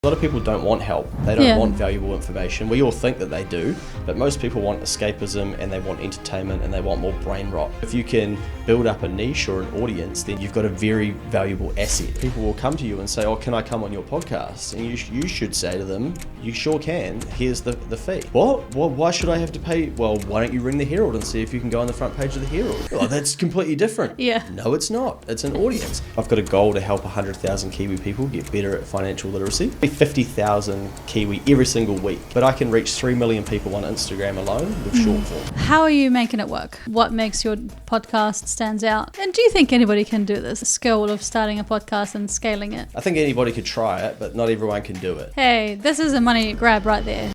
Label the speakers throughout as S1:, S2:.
S1: A lot of people don't want help. They don't want valuable information. We all think that they do, but most people want escapism and they want entertainment and they want more brain rot. If you can build up a niche or an audience, then you've got a very valuable asset. People will come to you and say, oh, can I come on your podcast? And you should say to them, you sure can. Here's the fee. What? Well, why should I have to pay? Well, why don't you ring the Herald and see if you can go on the front page of the Herald? Oh, that's completely different.
S2: Yeah.
S1: No, it's not. It's an audience. I've got a goal to help 100,000 Kiwi people get better at financial literacy. 50,000 Kiwi every single week, but I can reach 3 million people on Instagram alone with short form.
S2: How are you making it work? What makes your podcast stands out? And do you think anybody can do this skill of starting a podcast and scaling it?
S1: I think anybody could try it, but not everyone can do it.
S2: Hey, this is a money grab right there.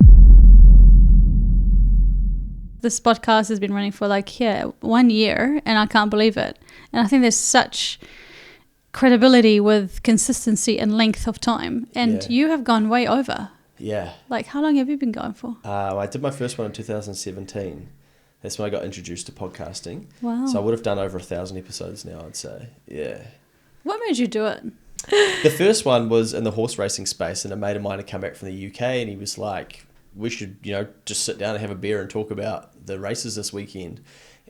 S2: This podcast has been running for 1 year and I can't believe it. And I think there's such credibility with consistency and length of time, and you have gone way over. How long have you been going for?
S1: I did my first one in 2017. That's when I got introduced to podcasting.
S2: Wow.
S1: So I would have done over 1,000 episodes now, I'd say.
S2: What made you do it?
S1: The first one was in the horse racing space, and a mate of mine had come back from the UK and he was like, we should just sit down and have a beer and talk about the races this weekend.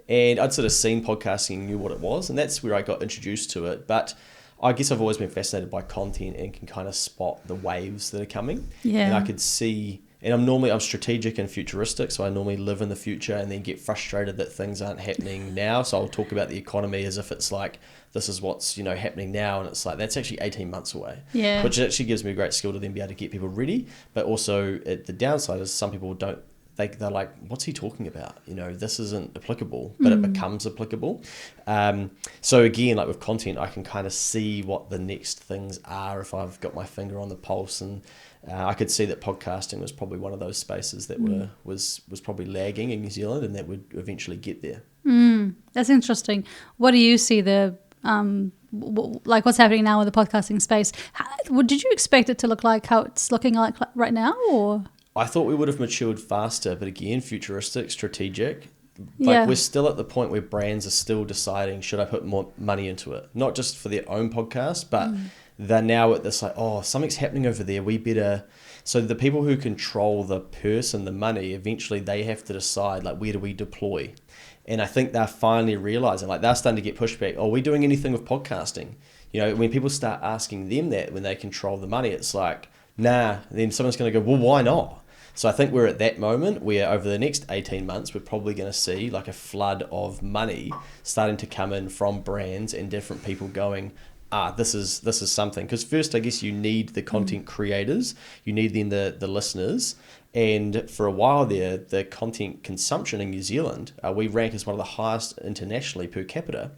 S1: And I'd sort of seen podcasting and knew what it was, and that's where I got introduced to it. But I guess I've always been fascinated by content and can kind of spot the waves that are coming.
S2: Yeah.
S1: And I could see, and I'm strategic and futuristic, so I normally live in the future and then get frustrated that things aren't happening now. So I'll talk about the economy as if it's like, this is what's happening now, and it's like, that's actually 18 months away.
S2: Yeah.
S1: Which actually gives me a great skill to then be able to get people ready. But also the downside is some people don't, they're like, what's he talking about? This isn't applicable, but it becomes applicable. So again, like with content, I can kind of see what the next things are if I've got my finger on the pulse. And I could see that podcasting was probably one of those spaces that was probably lagging in New Zealand, and that would eventually get there.
S2: That's interesting. What do you see what's happening now with the podcasting space? Did you expect it to look like how it's looking like right now, or?
S1: I thought we would have matured faster, but again, futuristic, strategic. We're still at the point where brands are still deciding, should I put more money into it? Not just for their own podcast, but they're now at this something's happening over there. We better. So the people who control the purse and the money, eventually they have to decide, where do we deploy? And I think they're finally realizing, they're starting to get pushback. Are we doing anything with podcasting? When people start asking them that, when they control the money, it's like, nah. Then someone's going to go, well, why not? So I think we're at that moment where over the next 18 months, we're probably going to see a flood of money starting to come in from brands and different people going, this is something. Because first, I guess you need the content creators, you need then the listeners. And for a while there, the content consumption in New Zealand, we rank as one of the highest internationally per capita,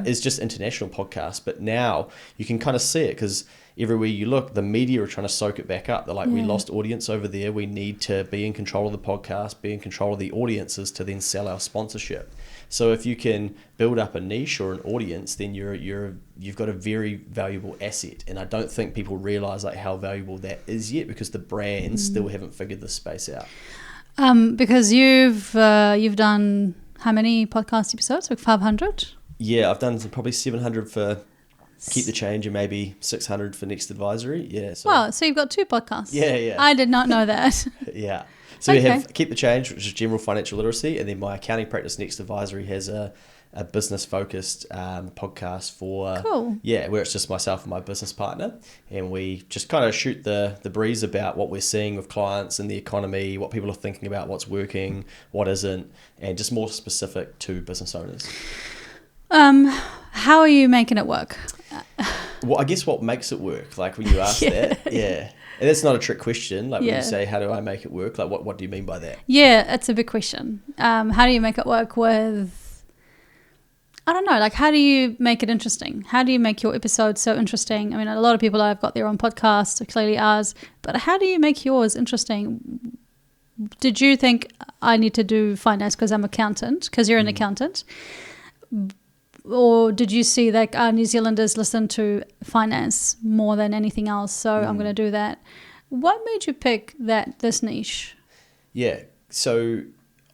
S1: is just international podcasts. But now you can kind of see it because everywhere you look, the media are trying to soak it back up. They're like, we lost audience over there. We need to be in control of the podcast, be in control of the audiences to then sell our sponsorship. So if you can build up a niche or an audience, then you've got a very valuable asset. And I don't think people realize how valuable that is yet, because the brands still haven't figured this space out.
S2: Because you've done how many podcast episodes? 500?
S1: Yeah, I've done probably 700 for Keep the Change and maybe 600 for Next Advisory. Yeah. So.
S2: Wow, so you've got 2 podcasts.
S1: Yeah.
S2: I did not know that.
S1: Yeah. So we have Keep the Change, which is general financial literacy, and then my accounting practice, Next Advisory, has a business-focused podcast for, where it's just myself and my business partner, and we just kind of shoot the breeze about what we're seeing with clients and the economy, what people are thinking about, what's working, what isn't, and just more specific to business owners.
S2: How are you making it work?
S1: Well, I guess what makes it work, when you ask that, and that's not a trick question. When you say, how do I make it work? What do you mean by that? Yeah,
S2: it's a big question. How do you make it work with, I don't know, how do you make it interesting? How do you make your episodes so interesting? I mean, a lot of people have got their own podcast, clearly ours, but how do you make yours interesting? Did you think I need to do finance because I'm an accountant, because you're an accountant? Or did you see that New Zealanders listen to finance more than anything else, so I'm going to do that? What made you pick this niche?
S1: Yeah, so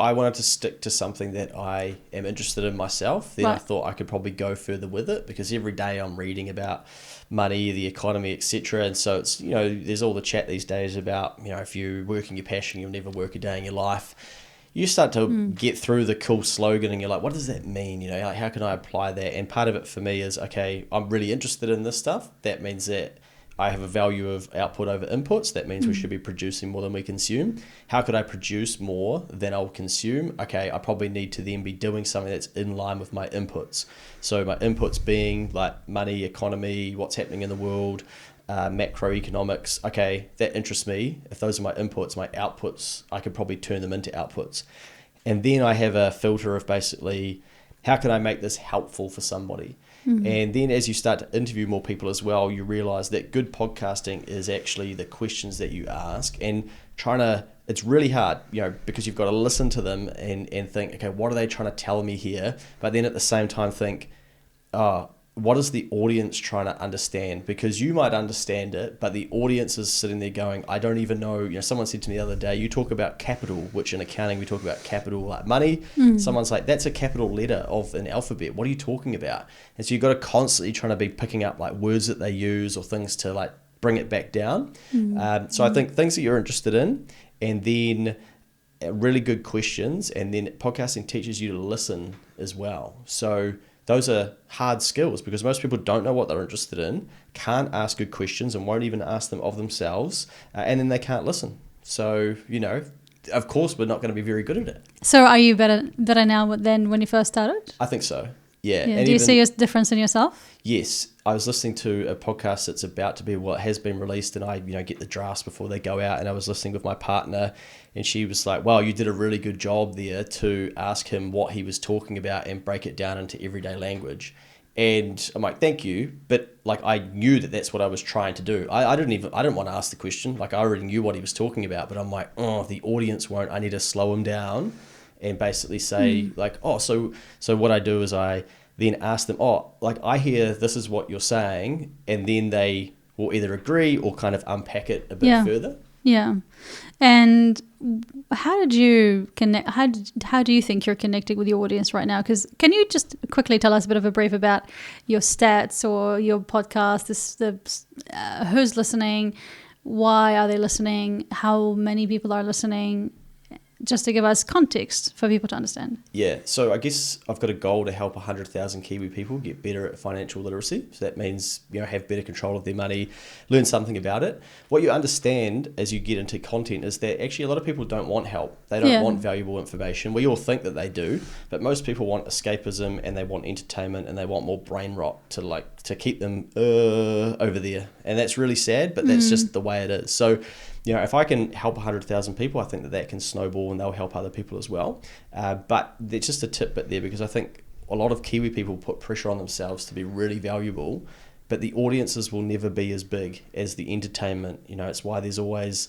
S1: I wanted to stick to something that I am interested in myself. Then I thought I could probably go further with it, because every day I'm reading about money, the economy, etc. And so it's, there's all the chat these days about, if you're working your passion, you'll never work a day in your life. You start to get through the cool slogan and you're like, what does that mean? Like, how can I apply that? And part of it for me is, okay, I'm really interested in this stuff. That means that I have a value of output over inputs. That means we should be producing more than we consume. How could I produce more than I'll consume? Okay, I probably need to then be doing something that's in line with my inputs. So my inputs being like money, economy, what's happening in the world, macroeconomics. Okay, that interests me. If those are my inputs, my outputs, I could probably turn them into outputs. And then I have a filter of basically, how can I make this helpful for somebody? And then as you start to interview more people as well, you realize that good podcasting is actually the questions that you ask, and it's really hard, because you've got to listen to them and think, okay, what are they trying to tell me here? But then at the same time think, what is the audience trying to understand? Because you might understand it, but the audience is sitting there going, I don't even know. Someone said to me the other day, you talk about capital, which in accounting we talk about capital like money. Someone's like, that's a capital letter of an alphabet. What are you talking about? And so you've got to constantly trying to be picking up like words that they use or things to like bring it back down. So I think things that you're interested in, and then really good questions, and then podcasting teaches you to listen as well. So those are hard skills, because most people don't know what they're interested in, can't ask good questions, and won't even ask them of themselves, and then they can't listen. So, of course, we're not going to be very good at it.
S2: So are you better now than when you first started?
S1: I think so, yeah.
S2: And do you see a difference in yourself?
S1: Yes. I was listening to a podcast that's about to be, has been released, and I, get the drafts before they go out, and I was listening with my partner, and she was like, wow, you did a really good job there to ask him what he was talking about and break it down into everyday language. And I'm like, thank you. But like, I knew that that's what I was trying to do. I didn't want to ask the question. Like, I already knew what he was talking about, but I'm like, the audience won't. I need to slow him down and basically say so what I do is I then ask them, I hear this is what you're saying, and then they will either agree or kind of unpack it a bit further.
S2: Yeah. And how did you connect? How do you think you're connecting with your audience right now? Because can you just quickly tell us a bit of a brief about your stats or your podcast? Who's listening? Why are they listening? How many people are listening? Just to give us context for people to understand.
S1: Yeah, so I guess I've got a goal to help 100,000 Kiwi people get better at financial literacy. So that means, have better control of their money, learn something about it. What you understand as you get into content is that actually a lot of people don't want help. They don't want valuable information. We all think that they do, but most people want escapism, and they want entertainment, and they want more brain rot to keep them over there. And that's really sad, but that's just the way it is. So, if I can help 100,000 people, I think that can snowball, and they'll help other people as well. But there's just a tidbit there, because I think a lot of Kiwi people put pressure on themselves to be really valuable, but the audiences will never be as big as the entertainment. It's why there's always,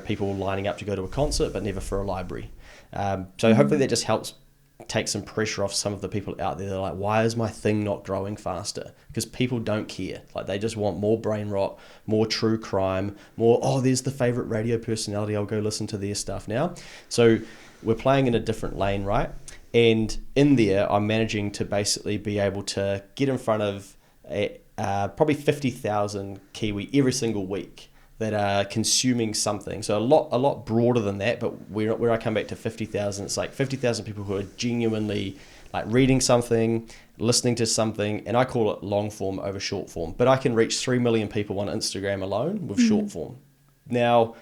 S1: people lining up to go to a concert, but never for a library. So hopefully that just helps take some pressure off some of the people out there. They're like, why is my thing not growing faster? Because people don't care. Like, they just want more brain rot, more true crime, more, there's the favorite radio personality, I'll go listen to their stuff now. So we're playing in a different lane, right? And in there, I'm managing to basically be able to get in front of probably 50,000 Kiwi every single week that are consuming something. So a lot broader than that, but where I come back to 50,000, it's like 50,000 people who are genuinely like reading something, listening to something, and I call it long form over short form. But I can reach 3 million people on Instagram alone with short form. Now,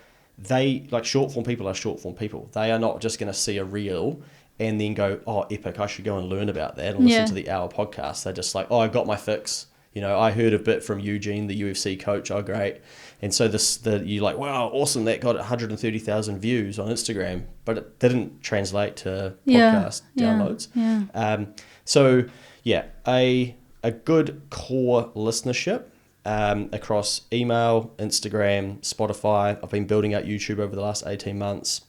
S1: short form people are short form people. They are not just going to see a reel and then go, epic, I should go and learn about that and listen to the hour podcast. They're just like, I got my fix. I heard a bit from Eugene, the UFC coach. Oh, great. And so you're like, wow, awesome. That got 130,000 views on Instagram, but it didn't translate to podcast downloads. A good core listenership across email, Instagram, Spotify. I've been building out YouTube over the last 18 months.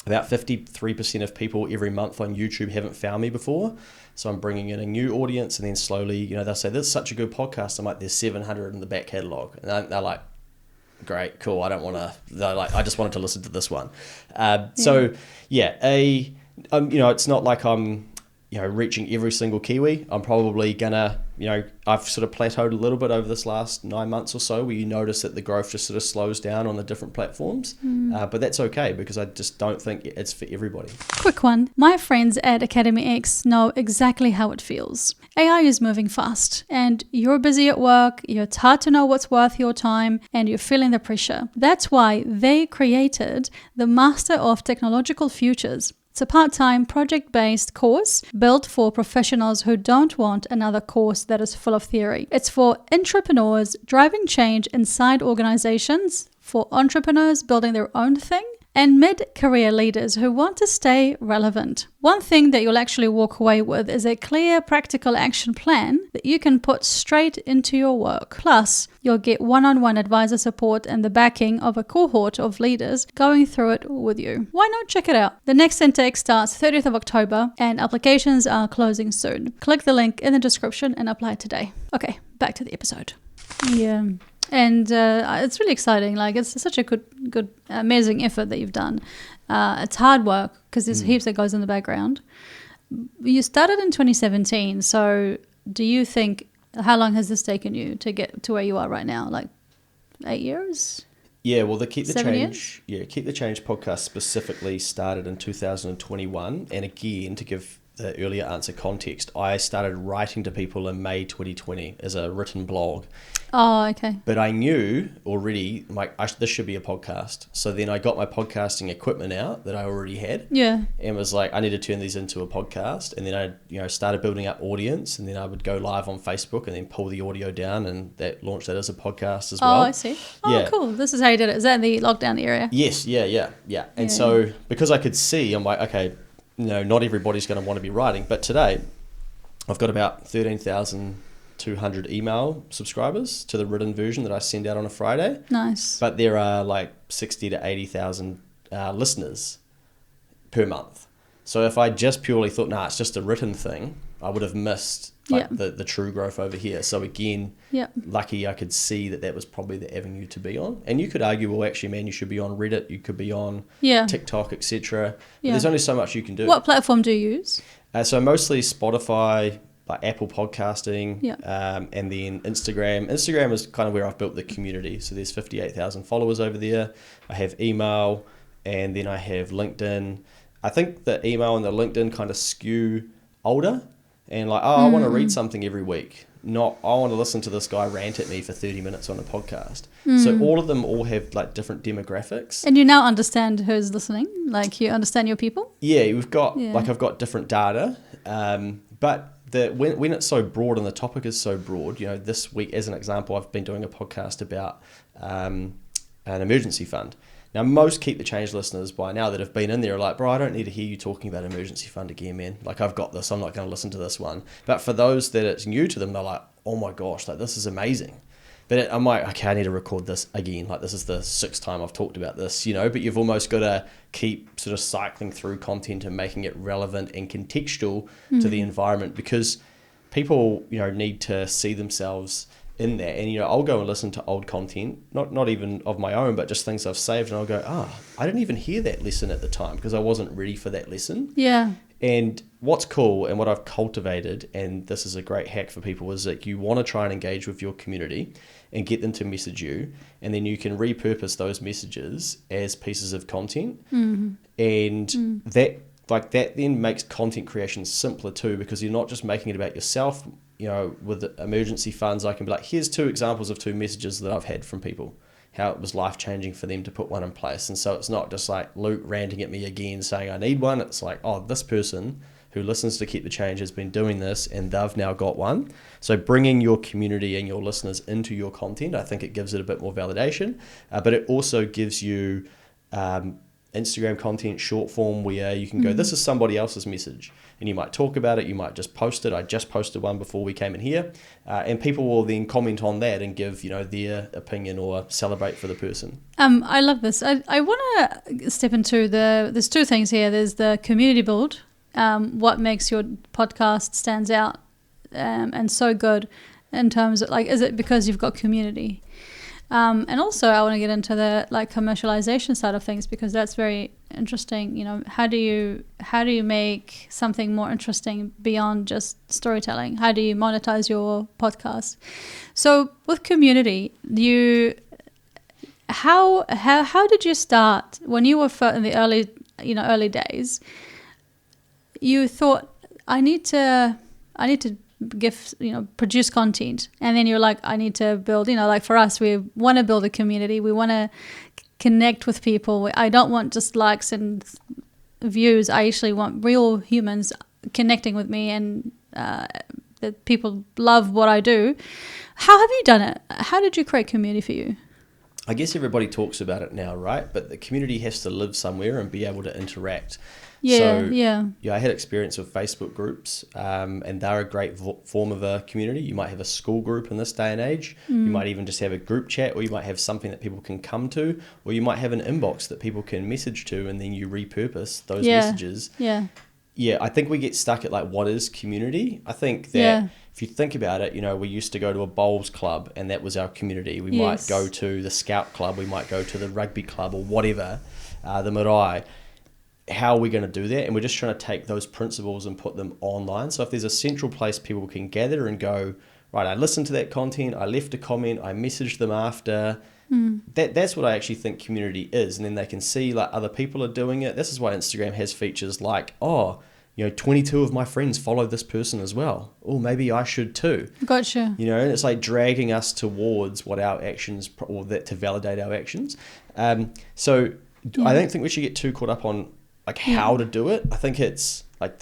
S1: About 53% of people every month on YouTube haven't found me before. So I'm bringing in a new audience, and then slowly, they'll say, this is such a good podcast. I'm like, there's 700 in the back catalogue. And they're like, great, cool. I don't want to, like, I just wanted to listen to this one. It's not like I'm, reaching every single Kiwi. I'm probably gonna, I've sort of plateaued a little bit over this last 9 months or so, where you notice that the growth just sort of slows down on the different platforms. But that's okay, because I just don't think it's for everybody.
S2: Quick one. My friends at Academy X know exactly how it feels. AI is moving fast, and you're busy at work, it's hard to know what's worth your time, and you're feeling the pressure. That's why they created the Master of Technological Futures. It's a part-time, project-based course built for professionals who don't want another course that is full of theory. It's for entrepreneurs driving change inside organizations, for entrepreneurs building their own thing, and mid-career leaders who want to stay relevant. One thing that you'll actually walk away with is a clear, practical action plan that you can put straight into your work. Plus, you'll get one-on-one advisor support and the backing of a cohort of leaders going through it with you. Why not check it out? The next intake starts 30th of October and applications are closing soon. Click the link in the description and apply today. Okay, back to the episode. Yeah. And it's really exciting. Like, it's such a good, amazing effort that you've done. It's hard work because there's heaps that goes in the background. You started in 2017. So do you think, how long has this taken you to get to where you are right now? Like 8 years?
S1: Yeah, well, the Keep the
S2: 7
S1: Change, Keep the Change podcast specifically started in 2021. And again, to give the earlier answer context, I started writing to people in May 2020 as a written blog.
S2: Oh, okay.
S1: But I knew already, this should be a podcast. So then I got my podcasting equipment out that I already had.
S2: Yeah.
S1: And was like, I need to turn these into a podcast. And then I, started building up audience. And then I would go live on Facebook and then pull the audio down, and that launched that as a podcast as well.
S2: Oh, I see. Oh, yeah. Cool. This is how you did it. Is that in the lockdown area?
S1: Yes. Yeah. And so because I could see, I'm like, okay, not everybody's going to want to be writing. But today, I've got about 13,200 email subscribers to the written version that I send out on a Friday.
S2: Nice.
S1: But there are like 60 to 80,000 listeners per month. So if I just purely thought, it's just a written thing, I would have missed the true growth over here. So again, lucky I could see that was probably the avenue to be on. And you could argue, well, actually, man, you should be on Reddit, you could be on TikTok, etc. There's only so much you can do.
S2: What platform do you use?
S1: So mostly Spotify, like Apple Podcasting, and then Instagram. Instagram is kind of where I've built the community. So there's 58,000 followers over there. I have email, and then I have LinkedIn. I think the email and the LinkedIn kind of skew older, and like, I want to read something every week. Not, I want to listen to this guy rant at me for 30 minutes on a podcast. So all of them have like different demographics.
S2: And you now understand who's listening? Like, you understand your people?
S1: Yeah, we've got, like, I've got different data. But when it's so broad and the topic is so broad, this week, as an example, I've been doing a podcast about an emergency fund. Now, most Keep the Change listeners by now that have been in there are like, bro, I don't need to hear you talking about emergency fund again, man. Like, I've got this. I'm not going to listen to this one. But for those that it's new to them, they're like, oh my gosh, like, this is amazing. But I'm like, okay, I need to record this again. Like, this is the 6th time I've talked about this, but you've almost got to keep sort of cycling through content and making it relevant and contextual to the environment, because people, need to see themselves in there. And, I'll go and listen to old content, not even of my own, but just things I've saved. And I'll go, I didn't even hear that lesson at the time because I wasn't ready for that lesson. Yeah. And what's cool and what I've cultivated, and this is a great hack for people, is that you want to try and engage with your community and get them to message you, and then you can repurpose those messages as pieces of content. And that then makes content creation simpler too, because you're not just making it about yourself. With emergency funds, I can be like, here's 2 examples of 2 messages that I've had from people, how it was life-changing for them to put one in place. And so it's not just like Luke ranting at me again saying I need one. It's like, this person who listens to Keep the Change has been doing this and they've now got one. So bringing your community and your listeners into your content, I think it gives it a bit more validation, but it also gives you Instagram content, short form, where you can go, this is somebody else's message, and you might talk about it, you might just post it. I just posted one before we came in here, and people will then comment on that and give their opinion or celebrate for the person.
S2: I love this. I want to step into there's 2 things here. There's the community build, what makes your podcast stands out and so good in terms of, like, is it because you've got community? And also I want to get into the like commercialization side of things, because that's very interesting. You know, how do you make something more interesting beyond just storytelling? How do you monetize your podcast? So with community, how did you start when you were in the early days? You thought, I need to produce content, and then you're like, I need to build, like for us, we want to build a community, we want to connect with people. I don't want just likes and views. I actually want real humans connecting with me, and that people love what I do. How have you done it? How did you create community for you?
S1: I guess everybody talks about it now, right? But the community has to live somewhere and be able to interact. Yeah, I had experience with Facebook groups, and they're a great form of a community. You might have a school group in this day and age. You might even just have a group chat, or you might have something that people can come to, or you might have an inbox that people can message to, and then you repurpose those messages. Yeah, I think we get stuck at like, what is community? I think that if you think about it, we used to go to a bowls club, and that was our community. We might go to the scout club, we might go to the rugby club, or whatever, the marae. How are we going to do that? And we're just trying to take those principles and put them online. So if there's a central place people can gather and go, right, I listened to that content, I left a comment, I messaged them after. That's what I actually think community is. And then they can see like other people are doing it. This is why Instagram has features like, 22 of my friends follow this person as well. Oh, maybe I should too.
S2: Gotcha.
S1: And it's like dragging us towards what our actions, or that to validate our actions. I don't think we should get too caught up on like how to do it. I think it's like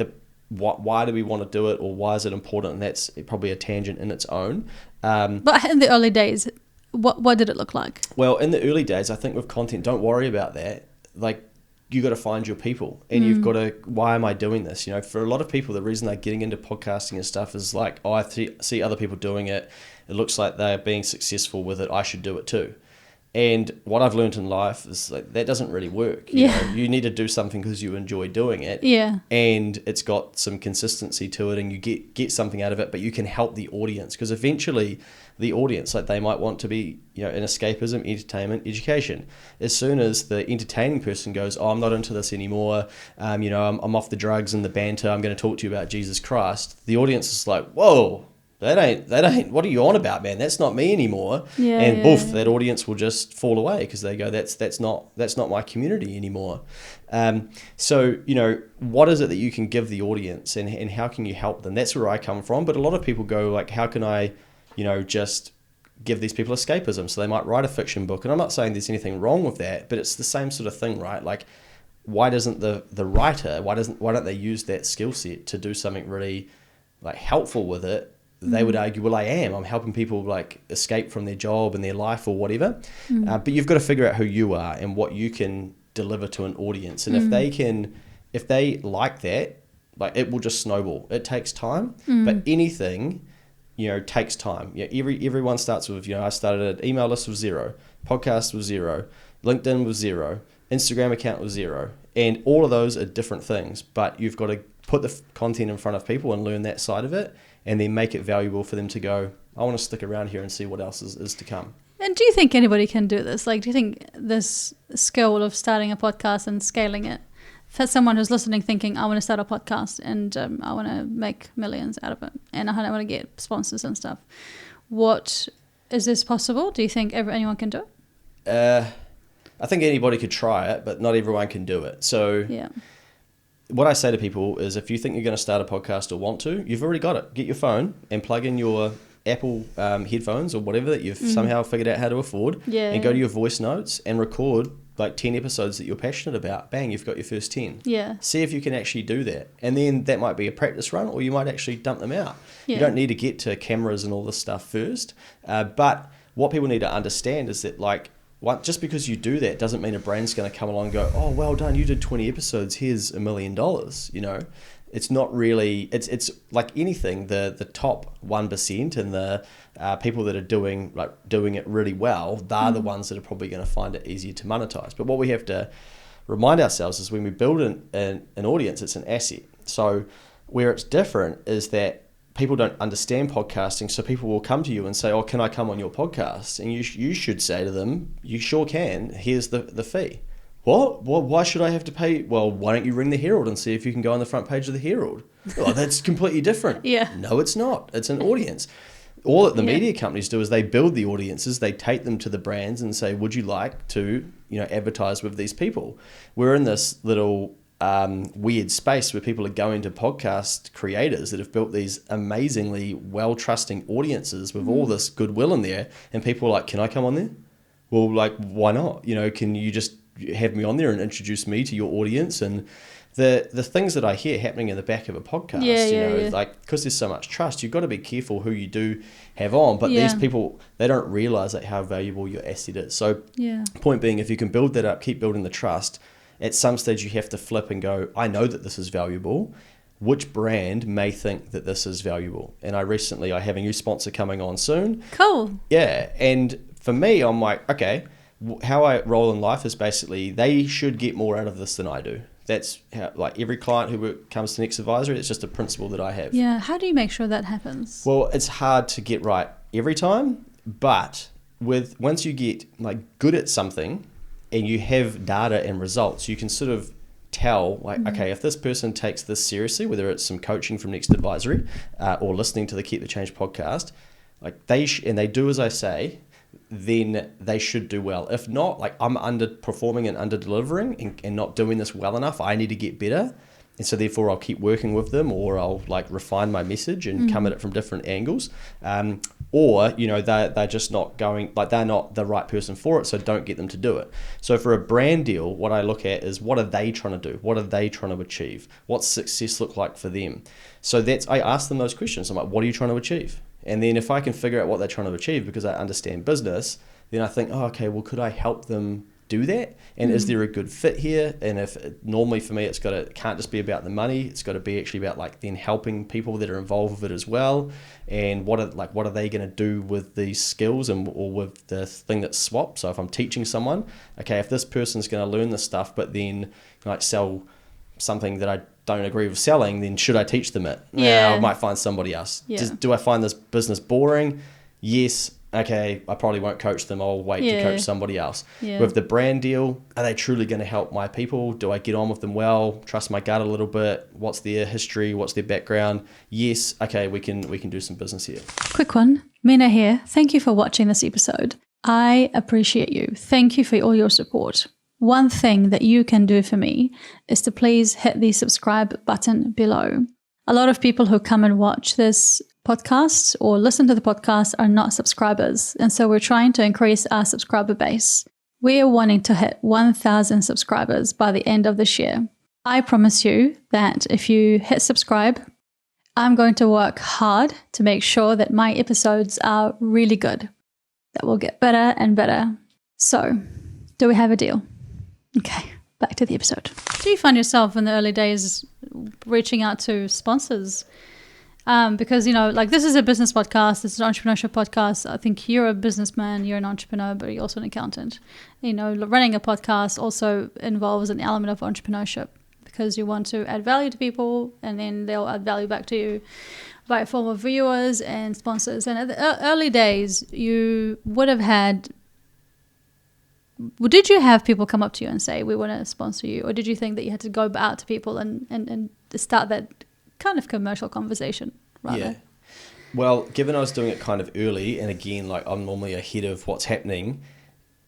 S1: why do we want to do it, or why is it important? And that's probably a tangent in its own.
S2: But in the early days, what did it look like?
S1: Well, in the early days, I think with content, don't worry about that. Like, you got to find your people, and you've got to, why am I doing this? For a lot of people, the reason they're getting into podcasting and stuff is like, I see other people doing it. It looks like they're being successful with it. I should do it too. And what I've learned in life is like, that doesn't really work. You need to do something because you enjoy doing it.
S2: Yeah.
S1: And it's got some consistency to it, and you get something out of it, but you can help the audience, because eventually the audience, like, they might want to be, in escapism, entertainment, education. As soon as the entertaining person goes, I'm not into this anymore, I'm off the drugs and the banter, I'm going to talk to you about Jesus Christ, the audience is like, whoa, that ain't, what are you on about, man? That's not me anymore. That audience will just fall away, because they go, that's not my community anymore. So what is it that you can give the audience, and how can you help them? That's where I come from. But a lot of people go like, how can I just give these people escapism? So they might write a fiction book, and I'm not saying there's anything wrong with that, but it's the same sort of thing, right? Like, why doesn't the writer, why don't they use that skill set to do something really like helpful with it? They would argue, well, I'm helping people like escape from their job and their life or whatever. But you've got to figure out who you are and what you can deliver to an audience. And if they like that, like, it will just snowball. It takes time, but anything, takes time. Everyone starts with, I started an email list with 0, podcast was 0, LinkedIn was 0, Instagram account was 0. And all of those are different things, but you've got to put the content in front of people and learn that side of it, and then make it valuable for them to go, I want to stick around here and see what else is to come.
S2: And do you think anybody can do this? Like, do you think this skill of starting a podcast and scaling it, for someone who's listening thinking, I want to start a podcast and I want to make millions out of it, and I want to get sponsors and stuff, is this possible? Do you think anyone can do it?
S1: I think anybody could try it, but not everyone can do it. So what I say to people is, if you think you're going to start a podcast or want to, you've already got it. Get your phone and plug in your Apple headphones or whatever that you've somehow figured out how to afford, and go to your voice notes and record like 10 episodes that you're passionate about. Bang, you've got your first 10. See if you can actually do that. And then that might be a practice run, or you might actually dump them out. You don't need to get to cameras and all this stuff first. But what people need to understand is that, like, just because you do that doesn't mean a brand's going to come along and go, oh, well done, you did 20 episodes, here's $1 million. It's not really, it's like anything, the top 1% and the people that are doing it really well, they're the ones that are probably going to find it easier to monetize. But what we have to remind ourselves is, when we build an audience, it's an asset. So where it's different is that people don't understand podcasting, so people will come to you and say, oh, can I come on your podcast? And you should say to them, you sure can. Here's the fee. What? Well, why should I have to pay? Well, why don't you ring the Herald and see if you can go on the front page of the Herald? Oh, that's completely different.
S2: Yeah.
S1: No, it's not. It's an audience. All that the media companies do is they build the audiences, they take them to the brands and say, would you like to, advertise with these people? We're in this little weird space where people are going to podcast creators that have built these amazingly well-trusting audiences with all this goodwill in there, and people are like, can I come on there? Well, like, why not? Can you just have me on there and introduce me to your audience? And the things that I hear happening in the back of a podcast, like, because there's so much trust, you've got to be careful who you do have on. But these people, they don't realize like how valuable your asset is. So point being, if you can build that up, keep building the trust, at some stage you have to flip and go, I know that this is valuable. Which brand may think that this is valuable? And I have a new sponsor coming on soon.
S2: Cool.
S1: Yeah. And for me, I'm like, okay, how I roll in life is basically they should get more out of this than I do. That's how, like, every client who comes to Next Advisory, it's just a principle that I have.
S2: Yeah. How do you make sure that happens?
S1: Well, it's hard to get right every time, but once you get like good at something and you have data and results, you can sort of tell like, okay, if this person takes this seriously, whether it's some coaching from Next Advisory or listening to the Keep the Change podcast, like and they do as I say, then they should do well. If not, like, I'm underperforming and under-delivering and not doing this well enough, I need to get better. And so therefore I'll keep working with them, or I'll like refine my message and come at it from different angles. Or, they're just not going, like, they're not the right person for it, so don't get them to do it. So for a brand deal, what I look at is, what are they trying to do? What are they trying to achieve? What's success look like for them? So I ask them those questions. I'm like, what are you trying to achieve? And then if I can figure out what they're trying to achieve because I understand business, then I think, oh, okay, well, could I help them do that? And is there a good fit here? And if normally for me, it can't just be about the money. It's got to be actually about like then helping people that are involved with it as well. And what are they going to do with these skills or with the thing that's swapped? So if I'm teaching someone, okay, if this person's going to learn this stuff, but then like sell something that I don't agree with selling, then should I teach them it?
S2: Yeah.
S1: I might find somebody else.
S2: Yeah.
S1: Do I find this business boring? Yes. Okay, I probably won't coach them. I'll wait to coach somebody else. Yeah. With the brand deal, are they truly going to help my people? Do I get on with them well? Trust my gut a little bit? What's their history? What's their background? Yes. Okay, we can do some business here.
S2: Quick one. Mina here. Thank you for watching this episode. I appreciate you. Thank you for all your support. One thing that you can do for me is to please hit the subscribe button below. A lot of people who come and watch this podcast or listen to the podcast are not subscribers. And so we're trying to increase our subscriber base. We are wanting to hit 1,000 subscribers by the end of this year. I promise you that if you hit subscribe, I'm going to work hard to make sure that my episodes are really good, that will get better and better. So, do we have a deal? Okay, back to the episode. Do you find yourself in the early days reaching out to sponsors? Because, like, this is a business podcast, this is an entrepreneurship podcast. I think you're a businessman, you're an entrepreneur, but you're also an accountant. Running a podcast also involves an element of entrepreneurship because you want to add value to people and then they'll add value back to you by a form of viewers and sponsors. And at the early days, you would have had... Did you have people come up to you and say, we want to sponsor you? Or did you think that you had to go out to people and start that kind of commercial conversation rather?
S1: Yeah. Well, given I was doing it kind of early, and again, like, I'm normally ahead of what's happening,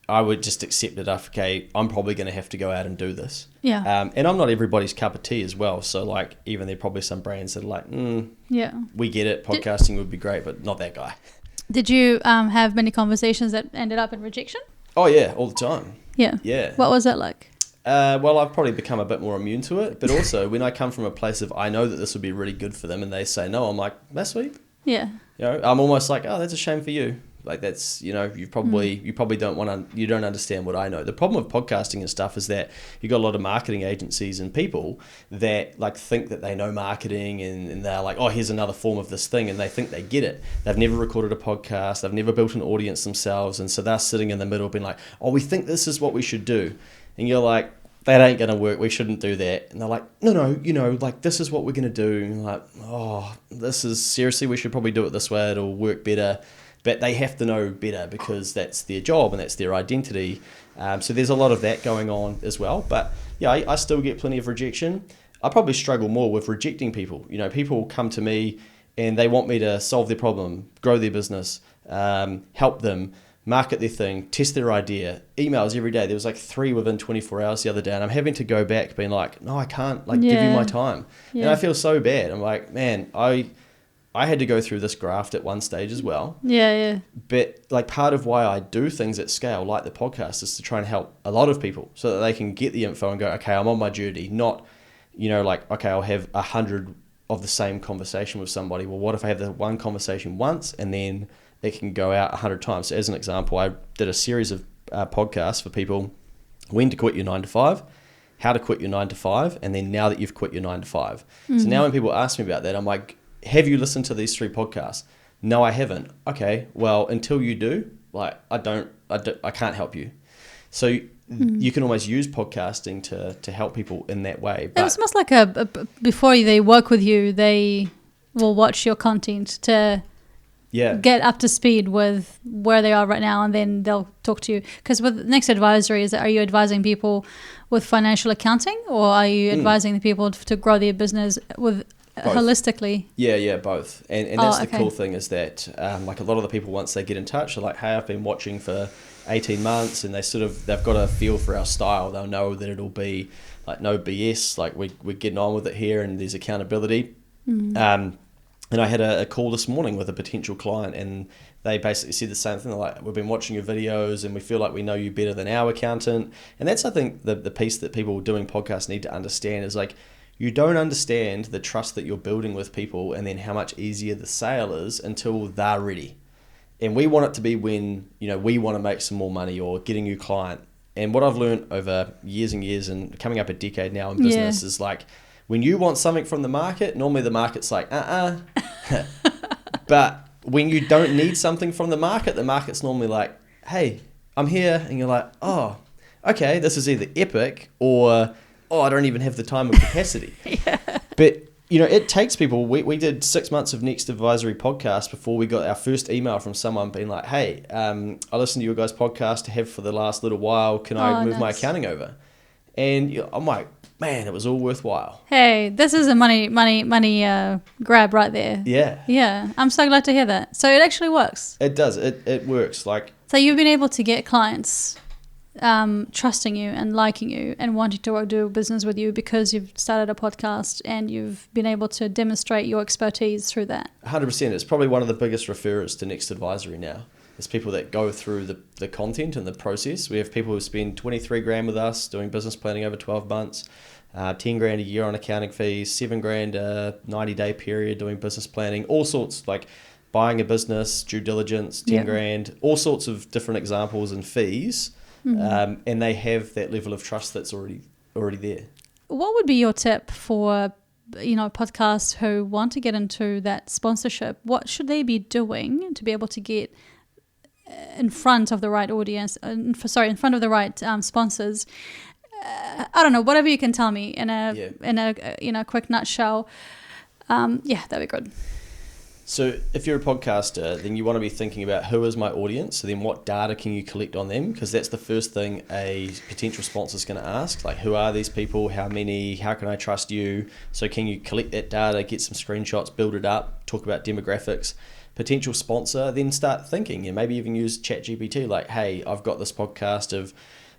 S1: I would just accept it. Okay, I'm probably going to have to go out and do this.
S2: Yeah.
S1: And I'm not everybody's cup of tea as well. So like, even there are probably some brands that are like, we get it. Podcasting would be great, but not that guy.
S2: Did you have many conversations that ended up in rejection?
S1: Oh yeah, all the time.
S2: Yeah.
S1: Yeah.
S2: What was that like?
S1: Well, I've probably become a bit more immune to it, but also when I come from a place of I know that this would be really good for them, and they say no, I'm like, that's sweet.
S2: Yeah.
S1: I'm almost like, oh, that's a shame for you. Like, that's, you probably don't understand what I know. The problem with podcasting and stuff is that you got a lot of marketing agencies and people that like think that they know marketing and they're like, oh, here's another form of this thing, and they think they get it. They've never recorded a podcast, they've never built an audience themselves, and so they're sitting in the middle being like, oh, we think this is what we should do. And you're like, that ain't going to work. We shouldn't do that. And they're like, no, like this is what we're going to do. And like, oh, this is seriously, we should probably do it this way. It'll work better. But they have to know better because that's their job and that's their identity. So there's a lot of that going on as well. But yeah, I still get plenty of rejection. I probably struggle more with rejecting people. People come to me and they want me to solve their problem, grow their business, help them, market their thing, test their idea, emails every day. There was like 3 within 24 hours the other day, and I'm having to go back being like, no, I can't give you my time. Yeah. And I feel so bad. I'm like, man, I had to go through this graft at one stage as well.
S2: Yeah.
S1: But like part of why I do things at scale, like the podcast, is to try and help a lot of people so that they can get the info and go, okay, I'm on my journey. Not, like, okay, I'll have 100 of the same conversation with somebody. Well, what if I have the one conversation once and then it can go out 100 times? So as an example, I did a series of podcasts for people: when to quit your 9 to 5, how to quit your 9 to 5, and then now that you've quit your 9 to 5. Mm-hmm. So now when people ask me about that, I'm like, have you listened to these 3 podcasts? No, I haven't. Okay, well, until you do, like, I can't help you. So you can almost use podcasting to help people in that way. But
S2: it's almost like before they work with you, they will watch your content to get up to speed with where they are right now, and then they'll talk to you. Because with Next Advisory, are you advising people with financial accounting, or are you advising the people to grow their business with both. Holistically?
S1: Yeah, both. And that's the cool thing is that like a lot of the people, once they get in touch, are like, hey, I've been watching for 18 months, and they've got a feel for our style. They'll know that it'll be like no BS, like we're getting on with it here, and there's accountability. And I had a call this morning with a potential client, and they basically said the same thing. They're like, we've been watching your videos and we feel like we know you better than our accountant. And that's, I think, the piece that people doing podcasts need to understand is like, you don't understand the trust that you're building with people and then how much easier the sale is until they're ready. And we want it to be when, we want to make some more money or get a new client. And what I've learned over years and years and coming up a decade now in business is like, when you want something from the market, normally the market's like, But when you don't need something from the market's normally like, hey, I'm here. And you're like, oh, okay, this is either epic or, oh, I don't even have the time or capacity. But, it takes people. We did 6 months of Next Advisory podcast before we got our first email from someone being like, hey, I listened to your guys' podcast to have for the last little while. Can I move my accounting over? And I'm like, man, it was all worthwhile.
S2: Hey, this is a money grab right there. Yeah. I'm so glad to hear that. So it actually works.
S1: It does. It works. Like,
S2: so you've been able to get clients trusting you and liking you and wanting to do business with you because you've started a podcast and you've been able to demonstrate your expertise through that.
S1: 100%. It's probably one of the biggest referrers to Next Advisory now. It's people that go through the content and the process. We have people who spend 23 grand with us doing business planning over 12 months, 10 grand a year on accounting fees, 7 grand a 90-day period doing business planning, all sorts, like buying a business, due diligence, 10 grand, all sorts of different examples and fees. And they have that level of trust that's already there.
S2: What would be your tip for podcasts who want to get into that sponsorship? What should they be doing to be able to get in front of the right audience, in front of the right sponsors? I don't know, whatever you can tell me in a quick nutshell. That'd be good.
S1: So if you're a podcaster, then you want to be thinking about who is my audience. So then what data can you collect on them? Because that's the first thing a potential sponsor is going to ask. Like, who are these people? How many? How can I trust you? So can you collect that data, get some screenshots, build it up, talk about demographics? Potential sponsor, then start thinking, and maybe even use ChatGPT, like, hey, I've got this podcast of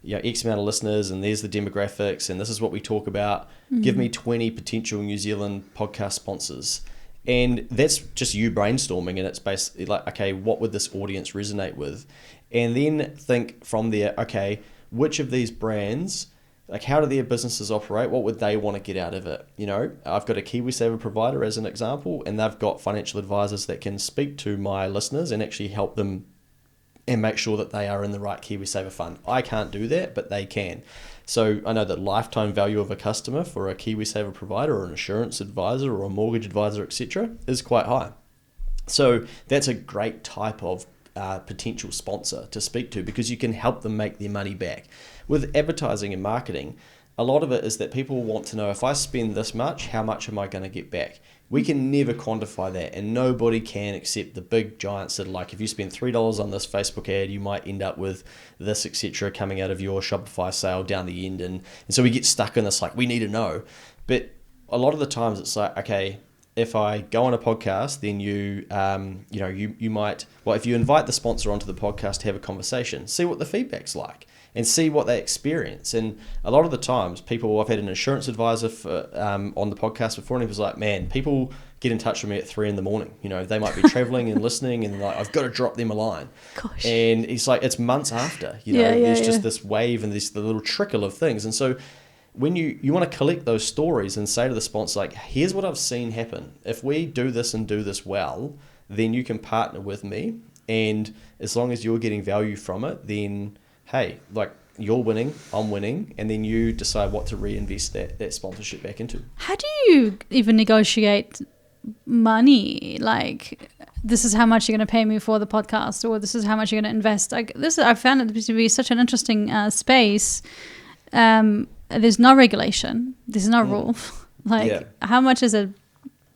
S1: X amount of listeners, and there's the demographics, and this is what we talk about. Give me 20 potential New Zealand podcast sponsors. And that's just you brainstorming, and it's basically like, okay, what would this audience resonate with? And then think from there, okay, which of these brands, like, how do their businesses operate? What would they want to get out of it? I've got a KiwiSaver provider as an example, and they've got financial advisors that can speak to my listeners and actually help them and make sure that they are in the right KiwiSaver fund. I can't do that, but they can. So I know that lifetime value of a customer for a KiwiSaver provider or an insurance advisor or a mortgage advisor, etc., is quite high. So that's a great type of potential sponsor to speak to, because you can help them make their money back. With advertising and marketing, a lot of it is that people want to know, if I spend this much, how much am I going to get back? We can never quantify that, and nobody can except the big giants that are like, if you spend $3 on this Facebook ad, you might end up with this, etc., coming out of your Shopify sale down the end. And so we get stuck in this, like, we need to know. But a lot of the times it's like, okay, if I go on a podcast, then you might, well, if you invite the sponsor onto the podcast to have a conversation, see what the feedback's like and see what they experience. And a lot of the times I've had an insurance advisor on the podcast before, and he was like, man, people get in touch with me at 3 a.m. They might be traveling and listening, and like, I've got to drop them a line.
S2: Gosh.
S1: And he's like, it's months after, there's just this wave and the little trickle of things. And so when you want to collect those stories and say to the sponsor, like, here's what I've seen happen. If we do this and do this well, then you can partner with me. And as long as you're getting value from it, then, hey, like, you're winning, I'm winning, and then you decide what to reinvest that sponsorship back into.
S2: How do you even negotiate money? Like, this is how much you're going to pay me for the podcast, or this is how much you're going to invest. Like, I found it to be such an interesting space. There's no regulation. There's no rule. Like, how much is a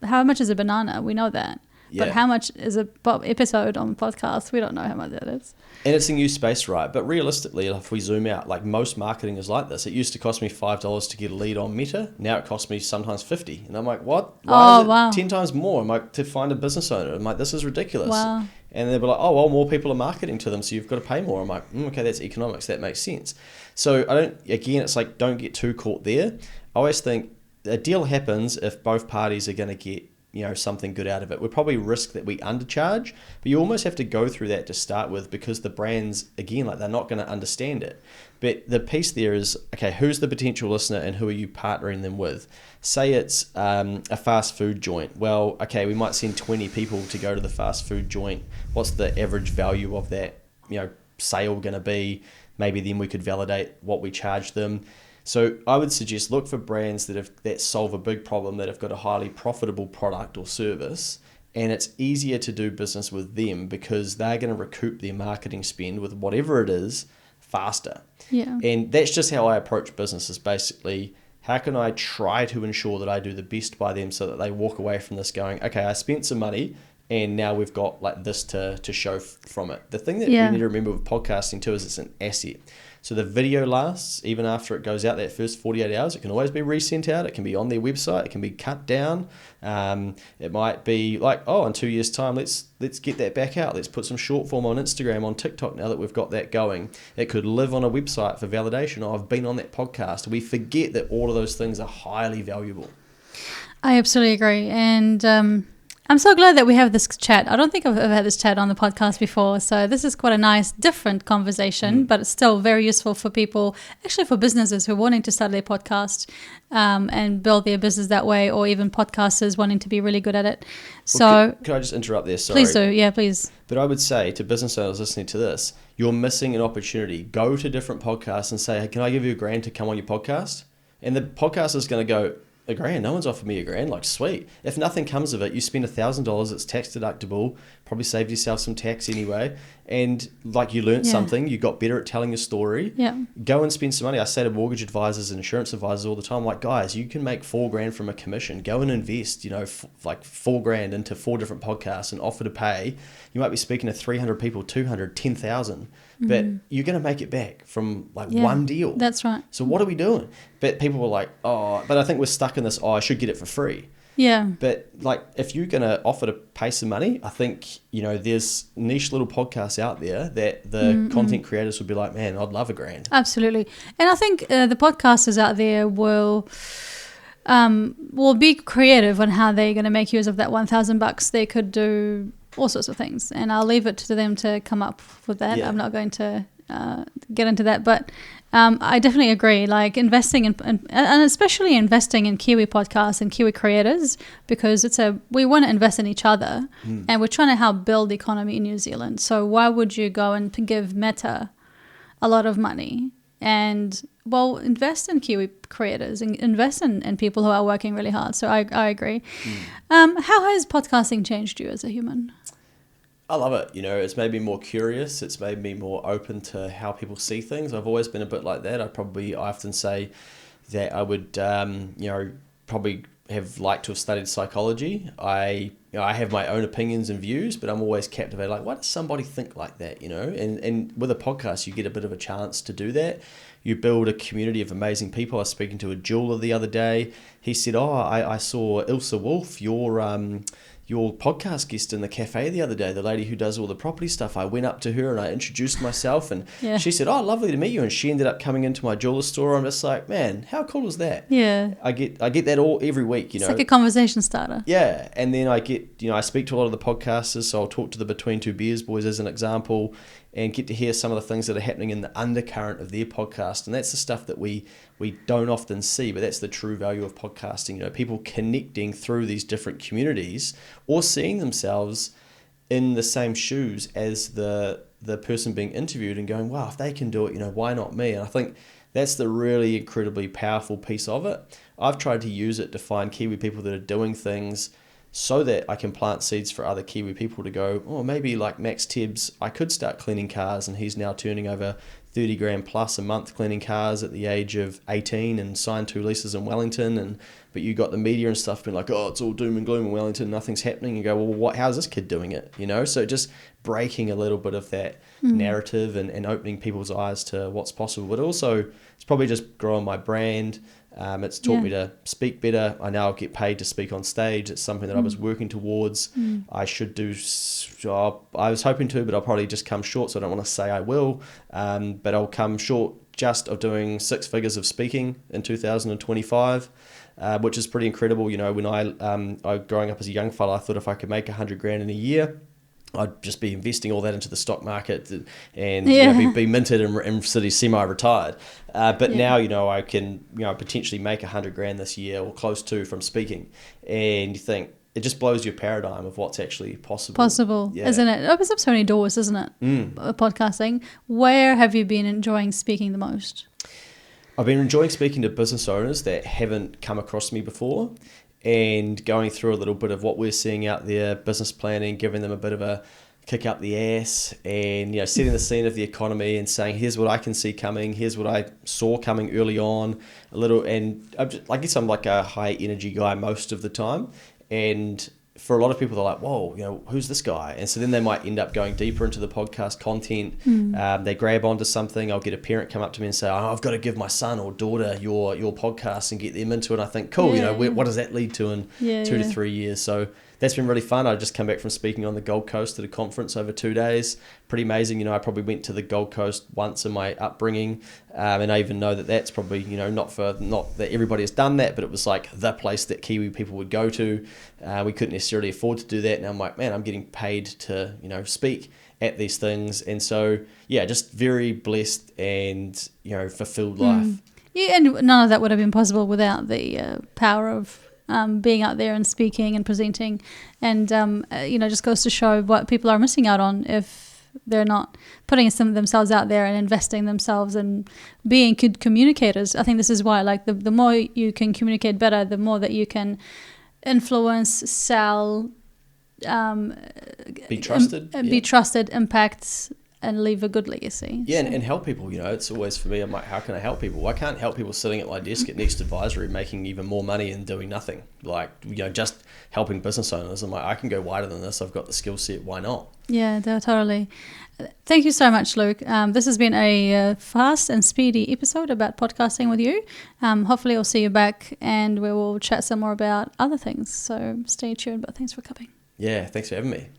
S2: banana? We know that. Yeah. But how much is a episode on the podcast? We don't know how much that is. And
S1: it's a new space, right? But realistically, if we zoom out, like, most marketing is like this. It used to cost me $5 to get a lead on Meta. Now it costs me sometimes $50. And I'm like, what? Why is it 10 times more? I'm like, to find a business owner. I'm like, this is ridiculous.
S2: Wow.
S1: And they'll be like, oh, well, more people are marketing to them, so you've got to pay more. I'm like, okay, that's economics. That makes sense. So it's like, don't get too caught there. I always think a deal happens if both parties are going to get something good out of it. We probably risk that we undercharge, but you almost have to go through that to start with, because the brands, again, like, they're not going to understand it. But the piece there is, okay, who's the potential listener and who are you partnering them with? Say it's a fast food joint. Well, okay, we might send 20 people to go to the fast food joint. What's the average value of that, sale going to be? Maybe then we could validate what we charge them. So I would suggest look for brands that solve a big problem, that have got a highly profitable product or service, and it's easier to do business with them because they're going to recoup their marketing spend with whatever it is faster.
S2: Yeah.
S1: And that's just how I approach businesses. Basically, how can I try to ensure that I do the best by them so that they walk away from this going, okay, I spent some money and now we've got like this to show from it. The thing that we need to remember with podcasting too is it's an asset. So the video lasts even after it goes out, that first 48 hours. It can always be resent out. It can be on their website. It can be cut down. It might be like, oh, in 2 years' time, let's get that back out. Let's put some short form on Instagram, on TikTok now that we've got that going. It could live on a website for validation. Oh, I've been on that podcast. We forget that all of those things are highly valuable.
S2: I absolutely agree. And I'm so glad that we have this chat. I don't think I've ever had this chat on the podcast before. So this is quite a nice, different conversation, but it's still very useful for people, actually for businesses who are wanting to start their podcast and build their business that way, or even podcasters wanting to be really good at it. So
S1: well, could I just interrupt there? Sorry.
S2: Please do. Yeah, please.
S1: But I would say to business owners listening to this, you're missing an opportunity. Go to different podcasts and say, hey, can I give you $1,000 to come on your podcast? And the podcast is going to go, $1,000? No one's offered me $1,000. Like, sweet. If nothing comes of it, you spend $1,000. It's tax deductible. Probably saved yourself some tax anyway. And like, you learned something. You got better at telling your story.
S2: Yeah.
S1: Go and spend some money. I say to mortgage advisors and insurance advisors all the time, like, guys, you can make $4,000 from a commission. Go and invest, like $4,000 into 4 different podcasts and offer to pay. You might be speaking to 300 people, 200, 10,000. But you're going to make it back from like one deal.
S2: That's right.
S1: So what are we doing? But people were like, oh, but I think we're stuck in this, I should get it for free.
S2: Yeah.
S1: But like, if you're going to offer to pay some money, I think, there's niche little podcasts out there that the content creators would be like, man, I'd love $1,000.
S2: Absolutely. And I think the podcasters out there will be creative on how they're going to make use of that $1,000. They could do all sorts of things, and I'll leave it to them to come up with that. I'm not going to get into that, but I definitely agree, like investing in and especially investing in Kiwi podcasts and Kiwi creators, because we want to invest in each other, and we're trying to help build the economy in New Zealand. So why would you go and give Meta a lot of money and invest in Kiwi creators and invest in people who are working really hard? So I agree. How has podcasting changed you as a human?
S1: I love it. It's made me more curious. It's made me more open to how people see things. I've always been a bit like that. I often say that I would, probably have liked to have studied psychology. I have my own opinions and views, but I'm always captivated. Like, why does somebody think like that? And with a podcast, you get a bit of a chance to do that. You build a community of amazing people. I was speaking to a jeweler the other day. He said, I saw Ilse Wolf, your podcast guest in the cafe the other day, the lady who does all the property stuff. I went up to her and I introduced myself, and she said, lovely to meet you. And she ended up coming into my jeweler store. I'm just like, man, how cool is that?
S2: Yeah.
S1: I get that every week,
S2: It's like a conversation starter.
S1: Yeah. And then I get, I speak to a lot of the podcasters, so I'll talk to the Between Two Beers boys as an example, and get to hear some of the things that are happening in the undercurrent of their podcast. And that's the stuff that we don't often see, but that's the true value of podcasting. People connecting through these different communities or seeing themselves in the same shoes as the person being interviewed and going, wow, if they can do it, why not me? And I think that's the really incredibly powerful piece of it. I've tried to use it to find Kiwi people that are doing things so that I can plant seeds for other Kiwi people to go, maybe like Max Tibbs, I could start cleaning cars, and he's now turning over 30 grand plus a month cleaning cars at the age of 18 and signed 2 leases in Wellington. But you got the media and stuff being like, it's all doom and gloom in Wellington, nothing's happening. You go, well, how's this kid doing it? So just breaking a little bit of that narrative and opening people's eyes to what's possible. But also, it's probably just growing my brand. It's taught me to speak better. I now get paid to speak on stage. It's something that I was working towards. I should do. I was hoping to, but I'll probably just come short. So I don't want to say I will, but I'll come short just of doing 6 figures of speaking in 2025, which is pretty incredible. When I growing up as a young fella, I thought if I could make 100 grand in a year, I'd just be investing all that into the stock market and be minted and sort of semi-retired. But now, I can, potentially make 100 grand this year or close to from speaking. And you think, it just blows your paradigm of what's actually possible.
S2: Isn't it? It opens up so many doors, isn't it? Podcasting. Where have you been enjoying speaking the most?
S1: I've been enjoying speaking to business owners that haven't come across me before, and going through a little bit of what we're seeing out there, business planning, giving them a bit of a kick up the ass, and setting the scene of the economy and saying, here's what I can see coming, here's what I saw coming early on a little. And I guess I'm like a high energy guy most of the time, and for a lot of people, they're like, whoa, who's this guy? And so then they might end up going deeper into the podcast content. They grab onto something. I'll get a parent come up to me and say, I've got to give my son or daughter your podcast and get them into it. And I think, cool, what does that lead to in 2 to 3 years? So that's been really fun. I just come back from speaking on the Gold Coast at a conference over 2 days. Pretty amazing. I probably went to the Gold Coast once in my upbringing. And I even know that that's probably, not that everybody has done that, but it was like the place that Kiwi people would go to. We couldn't necessarily afford to do that. And I'm like, man, I'm getting paid to, speak at these things. And so, just very blessed and, fulfilled life.
S2: Yeah, and none of that would have been possible without the power of being out there and speaking and presenting, and just goes to show what people are missing out on if they're not putting themselves out there and investing themselves and being good communicators. I think this is why, like, the more you can communicate better, the more that you can influence, sell,
S1: be trusted,
S2: impact, and leave a good legacy.
S1: Yeah, and help people. It's always, for me, I'm like, how can I help people? Well, I can't help people sitting at my desk at Next Advisory making even more money and doing nothing. Like, just helping business owners. I'm like, I can go wider than this. I've got the skill set. Why not?
S2: Yeah, totally. Thank you so much, Luke. This has been a fast and speedy episode about podcasting with you. Hopefully I'll see you back and we will chat some more about other things. So stay tuned, but thanks for coming.
S1: Yeah, thanks for having me.